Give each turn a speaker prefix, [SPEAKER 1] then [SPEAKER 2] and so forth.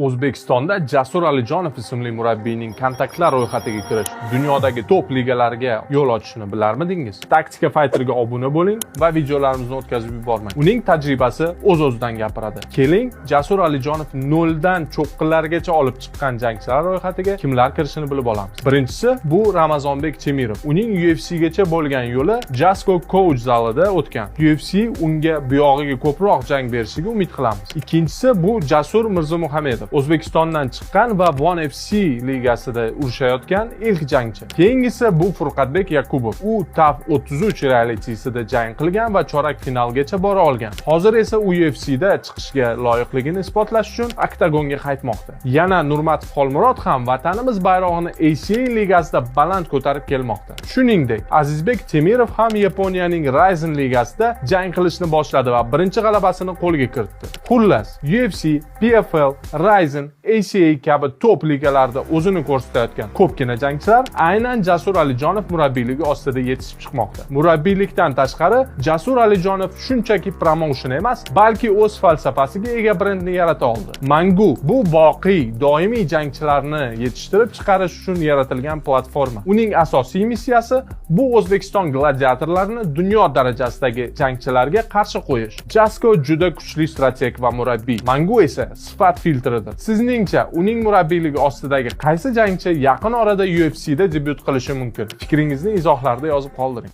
[SPEAKER 1] O'zbekistonda Jasur Alijonov ismli murabbiyning kontaktlar ro'yxatiga kirish dunyodagi top ligalarga yo'l ochishini bilarmidingiz? Taktika Fighter'ga obuna bo'ling va videolarimizni o'tkazib yubormang. Uning tajribasi o'z-o'zidan gapiradi. Keling, Jasur Alijonov noldan cho'qqilargacha olib chiqqan jangchilar ro'yxatiga kimlar kirishini bilib olamiz. Birinchisi bu Ramazonbek Temirov. Uning UFC gacha bo'lgan yo'li Jasco Coach zalida o'tgan. UFC unga buyog'iga ko'proq jang berishiga umid qilamiz. Ikkinchisi bu Jasur Mirzamuhamedov. O'zbekistondan chiqqan va One FC ligasida urushayotgan ilk jangchi. Keyingisi bu Furqatbek Yakubov. U TAF 33 realitisida jang qilgan va chorak finalgacha bora olgan. Hozir esa UFCda chiqishga loyiqligini isbotlash uchun oktagonga qaytmoqda. Yana Nurmatov Xolmurod ham vatanimiz bayrog'ini ACA ligasida baland ko'tarib kelmoqda. Shuningdek, Azizbek Temirov ham Yaponiyaning Rizin ligasida jang qilishni boshladi va birinchi g'alabasini qo'lga kiritdi. Xullas, UFC, PFL, Rizin, ACA kabi top ligalarda o'zini ko'rsatayotgan ko'pgina jangchilar aynan Jasur Alijonov murabbiyligi ostida yetishib chiqmoqda. Murabbiylikdan tashqari, Jasur Alijonov shunchaki promotion emas, balki o'z falsafasiga ega brendni yarata oldi. Mangu bu voqea doimiy jangchilarni yetishtirib chiqarish uchun yaratilgan platforma. Uning asosiy missiyasi bu O'zbekiston gladiatorlarini dunyo darajasidagi jangchilarga qarshi qo'yish. Jasco juda kuchli strateg va murabbiy. Mangu esa sifat filtridir. Sizningcha uning murabbiyligi ostidagi qaysi jangchi yaqin orada UFCda debyut qilishi mumkin? Fikringizni izohlarda yozib qoldiring.